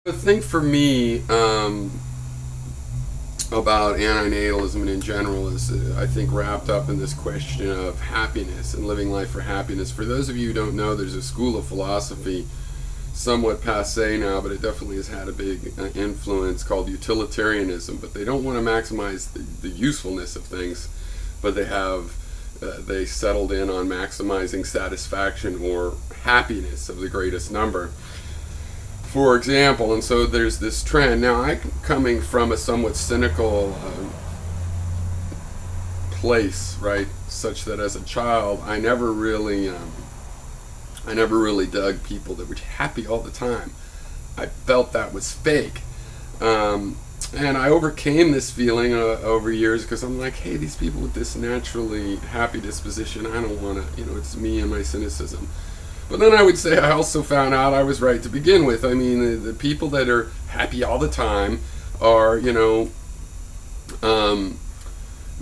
The thing for me about antinatalism and in general is, I think, wrapped up in this question of happiness and living life for happiness. For those of you who don't know, there's a school of philosophy, somewhat passé now, but it definitely has had a big influence, called utilitarianism. But they don't want to maximize the usefulness of things, but they settled in on maximizing satisfaction or happiness of the greatest number, for example. And so there's this trend. Now, I'm coming from a somewhat cynical place, right? Such that as a child, I never really dug people that were happy all the time. I felt that was fake. And I overcame this feeling over years, because I'm like, hey, these people with this naturally happy disposition, I don't want to, it's me and my cynicism. But then I would say I also found out I was right to begin with. I mean, the people that are happy all the time are,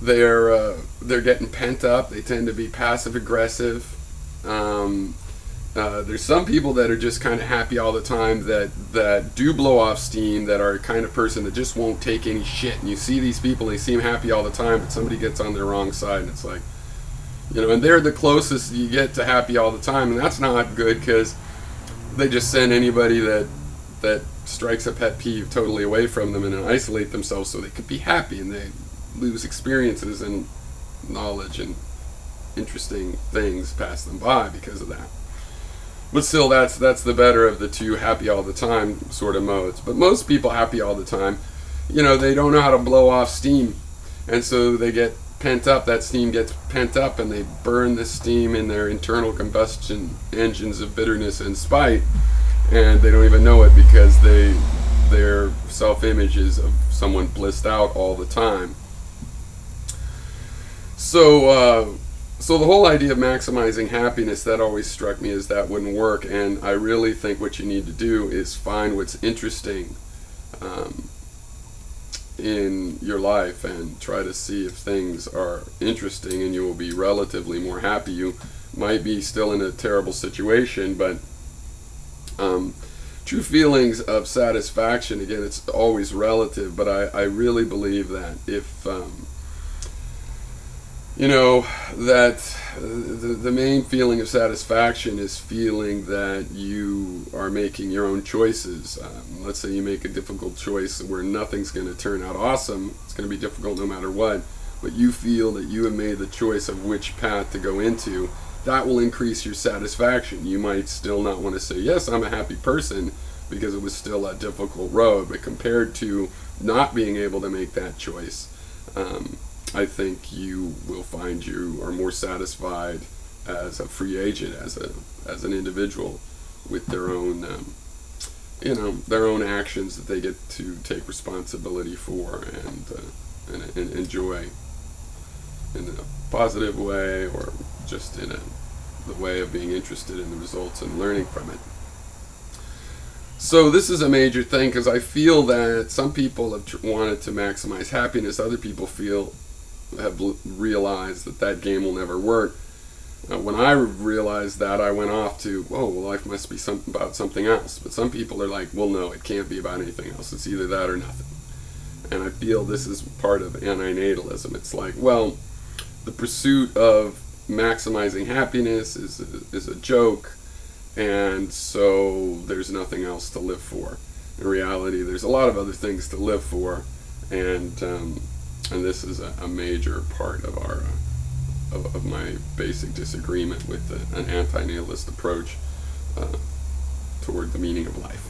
they're getting pent up. They tend to be passive aggressive. There's some people that are just kind of happy all the time, that do blow off steam, that are a kind of person that just won't take any shit. And you see these people, they seem happy all the time, but somebody gets on their wrong side, and it's like, and they're the closest you get to happy all the time, and that's not good, because they just send anybody that strikes a pet peeve totally away from them and isolate themselves so they could be happy, and they lose experiences and knowledge and interesting things pass them by because of that. But still, that's the better of the two happy all the time sort of modes. But most people happy all the time, they don't know how to blow off steam, and so they get pent up. That steam gets pent up, and they burn the steam in their internal combustion engines of bitterness and spite, and they don't even know it, because their self-image is of someone blissed out all the time. So the whole idea of maximizing happiness, that always struck me as that wouldn't work. And I really think what you need to do is find what's interesting in your life, and try to see if things are interesting, and you will be relatively more happy. You might be still in a terrible situation, but true feelings of satisfaction, again, it's always relative, but I really believe that if that the main feeling of satisfaction is feeling that you are making your own choices. Let's say you make a difficult choice where nothing's going to turn out awesome. It's going to be difficult no matter what, but you feel that you have made the choice of which path to go into. That will increase your satisfaction. You might still not want to say, yes, I'm a happy person, because it was still a difficult road, but compared to not being able to make that choice, I think you will find you are more satisfied as a free agent, as an individual, with their own their own actions that they get to take responsibility for and enjoy in a positive way, or just in the way of being interested in the results and learning from it. So this is a major thing, because I feel that some people have wanted to maximize happiness. Other people have realized that game will never work. When I realized that, I went off to, well, life must be about something else. But some people are like, well, no, it can't be about anything else. It's either that or nothing. And I feel this is part of antinatalism. It's like, well, the pursuit of maximizing happiness is a joke, and so there's nothing else to live for. In reality, there's a lot of other things to live for, and this is a major part of of my basic disagreement with an anti-nihilist approach toward the meaning of life.